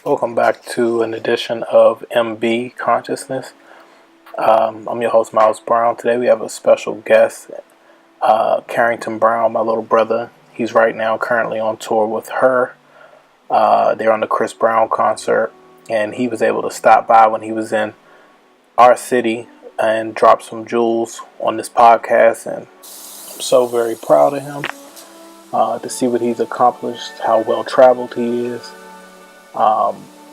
Welcome back to an edition of MB Consciousness. I'm your host, Miles Brown. Today we have a special guest, Carrington Brown, my little brother. He's right now currently on tour with her. They're on the Chris Brown concert, and he was able to stop by when he was in our city and drop some jewels on this podcast, and I'm so very proud of him to see what he's accomplished, how well traveled he is.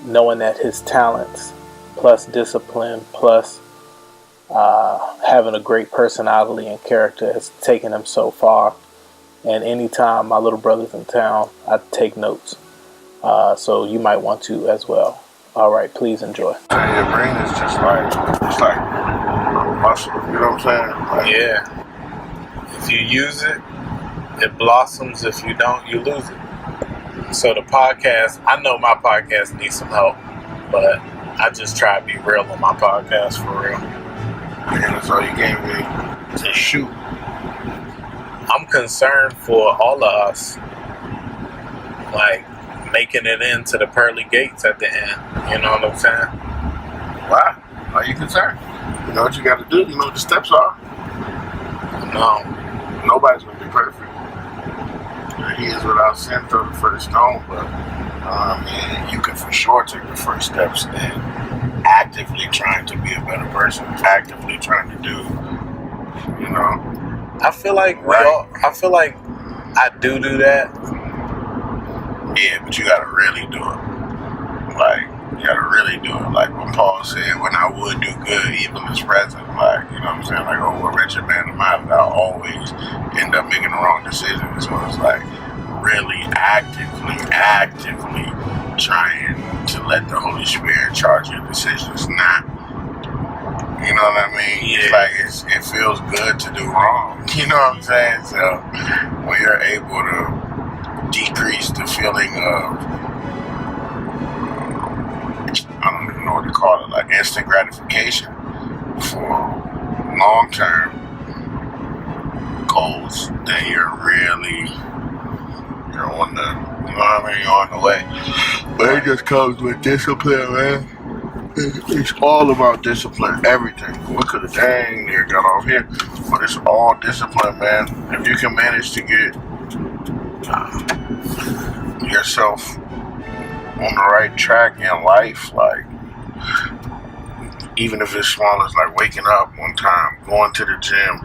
Knowing that his talents plus discipline plus having a great personality and character has taken him so far. And anytime my little brother's in town, I take notes. So you might want to as well. All right, please enjoy. Your brain is just it's like a muscle. You know what I'm saying? Yeah. If you use it, it blossoms. If you don't, you lose it. So the podcast, I know my podcast needs some help, but I just try to be real on my podcast for real. And so you can't really to shoot. I'm concerned for all of us, like making it into the pearly gates at the end. You know what I'm saying? Why? Are you concerned? You know what you got to do. You know what the steps are. No. Nobody's going to be perfect. He is without sin throw the first stone, but you can for sure take the first steps in actively trying to be a better person, actively trying to do, you know. I feel like I do that. Yeah, but you gotta really do it. Like, you gotta really do it. Like when Paul said, when I would do good, evil is present. Like, you know what I'm saying? Like, oh, a wretched man of mine, I'll always end up making the wrong decision. So it's like really actively trying to let the Holy Spirit charge your decisions, not, you know what I mean? Yeah. It's like it feels good to do wrong. You know what I'm saying? So when you're able to decrease the feeling of, I don't even know what to call it, like instant gratification for long-term goals, then you're on the, you know what I mean, you're on the way. But it just comes with discipline, man. It's all about discipline, everything. We could have dang near got off here, but it's all discipline, man. If you can manage to get yourself on the right track in life, like, even if it's small as like waking up one time, going to the gym,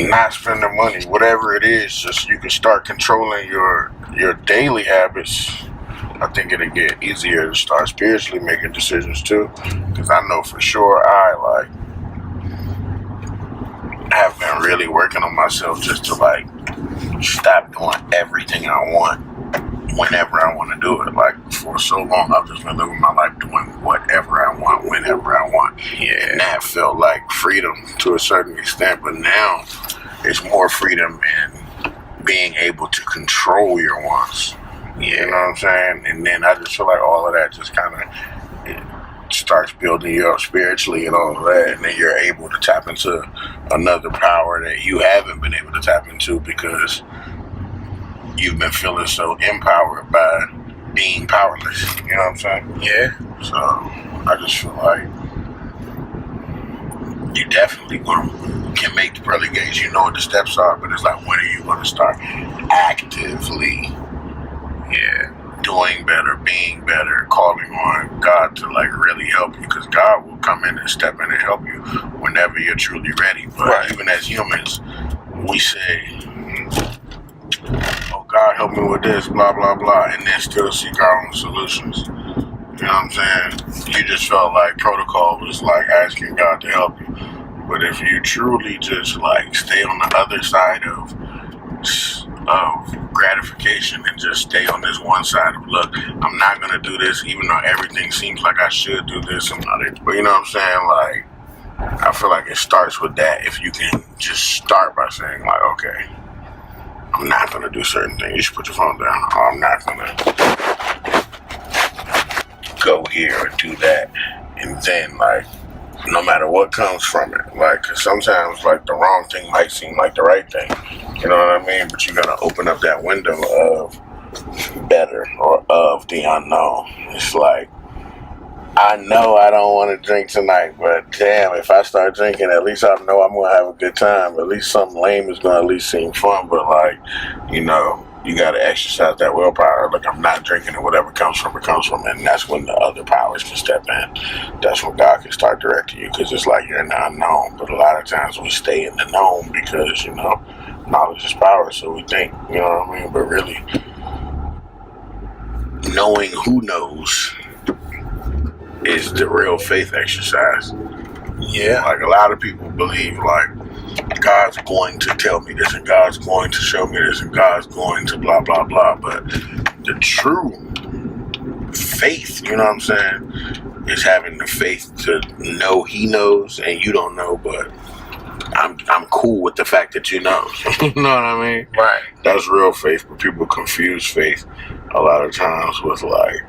not spending money, whatever it is, just you can start controlling your daily habits. I think it'll get easier to start spiritually making decisions too, because I know for sure I have been really working on myself just to like stop doing everything I want whenever I want to do it. Like for so long I've just been living my life doing whatever I want whenever I want. Yeah. And that felt like freedom to a certain extent, but now it's more freedom in being able to control your wants. Yeah. You know what I'm saying? And then I just feel like all of that just kind of starts building you up spiritually and all of that, and then you're able to tap into another power that you haven't been able to tap into because you've been feeling so empowered by being powerless. You know what I'm saying? Yeah. So I just feel like you definitely can make the pearly gates. You know what the steps are, but it's like, when are you going to start actively, doing better, being better, calling on God to like really help you, because God will come in and step in and help you whenever you're truly ready. But even as humans, we say, oh, God, help me with this, blah, blah, blah, and then still seek our own solutions. You know what I'm saying? You just felt like protocol was like asking God to help you. But if you truly just like stay on the other side of gratification and just stay on this one side of, look, I'm not going to do this even though everything seems like I should do this. But you know what I'm saying? Like, I feel like it starts with that. If you can just start by saying like, okay, I'm not going to do certain things. You should put your phone down. Or I'm not going to go here or do that. And then like, no matter what comes from it. Like, 'cause sometimes, like, the wrong thing might seem like the right thing. You know what I mean? But you gotta open up that window of better or of the unknown. It's like, I know I don't want to drink tonight, but damn, if I start drinking, at least I know I'm going to have a good time. At least something lame is going to at least seem fun. But, like, you know, you got to exercise that willpower. Like, I'm not drinking, and whatever comes from, it comes from. And that's when the other powers can step in. That's when God can start directing you, because it's like you're in the unknown. But a lot of times we stay in the known because, you know, knowledge is power. So we think, you know what I mean? But really, knowing who knows is the real faith exercise. Yeah. Like, a lot of people believe, like, God's going to tell me this, and God's going to show me this, and God's going to blah, blah, blah. But the true faith, you know what I'm saying, is having the faith to know He knows and you don't know, but I'm cool with the fact that you know. You know what I mean? Right. That's real faith, but people confuse faith a lot of times with, like,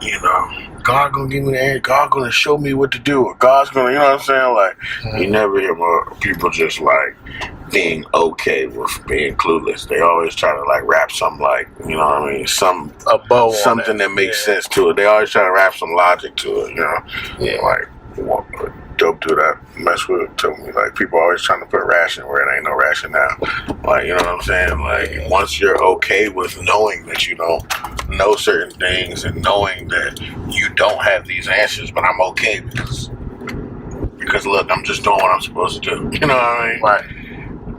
you know, God gonna give me the answer, God gonna show me what to do, or God's gonna, you know what I'm saying? Like, you never hear more people just, like, being okay with being clueless. They always try to, like, wrap some, like, you know what I mean, a bow, something that makes sense to it. They always try to wrap some logic to it, you know? Yeah. Like, dope dude I mess with told me, like, people always trying to put ration where it ain't no rationale. Like, you know what I'm saying? Like, once you're okay with knowing that you don't know certain things and knowing that you don't have these answers, but I'm okay because look, I'm just doing what I'm supposed to do. You know what I mean? Right.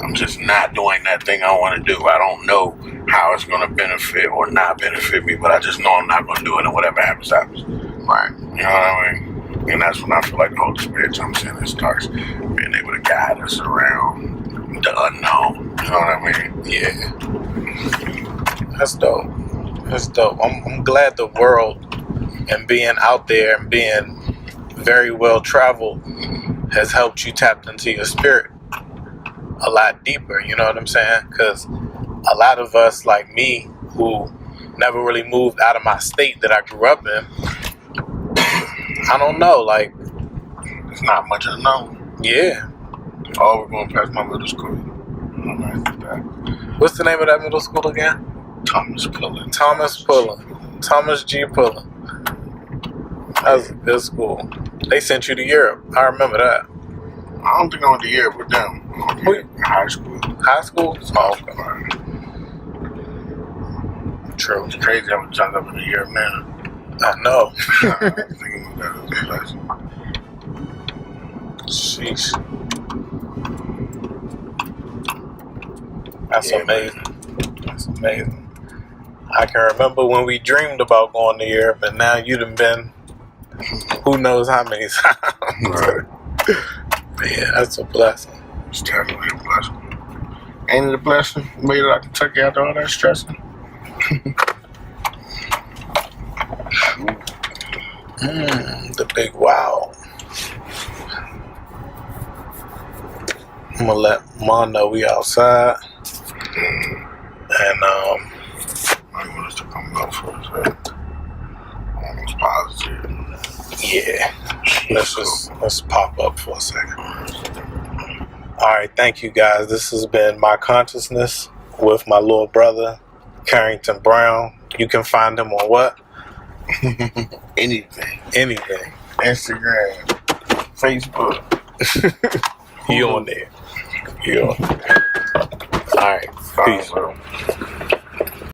I'm just not doing that thing I want to do. I don't know how it's going to benefit or not benefit me, but I just know I'm not going to do it, and whatever happens, happens. Right. You know what I mean? And that's when I feel like the Holy Spirit jumps in and starts being able to guide us around the unknown. You know what I mean? Yeah. That's dope. That's dope. I'm glad the world and being out there and being very well traveled has helped you tap into your spirit a lot deeper. You know what I'm saying? Because a lot of us, like me, who never really moved out of my state that I grew up in, I don't know, like, it's not much of a know. Yeah. Oh, we're going past my middle school. What's the name of that middle school again? Thomas Pullen. Thomas G. Pullen. That was a good school. They sent you to Europe. I remember that. I don't think I went to Europe with them. High school. High school? Oh, okay. True. It's crazy how we jumped up in the Europe now. I know. Sheesh. That's amazing. That's amazing. I can remember when we dreamed about going to Europe, and now you done been who knows how many times. Right. Yeah, that's a blessing. It's definitely a blessing. Ain't it a blessing? Made it out to Kentucky after all that stressing. The big wow. I'm gonna let Mom know we outside. And I want us to come up for us, right? Almost positive. Yeah. Let's pop up for a second. Alright, thank you guys. This has been My Consciousness with my little brother, Carrington Brown. You can find him on what? Anything. Instagram, Facebook. You on there. Alright, peace.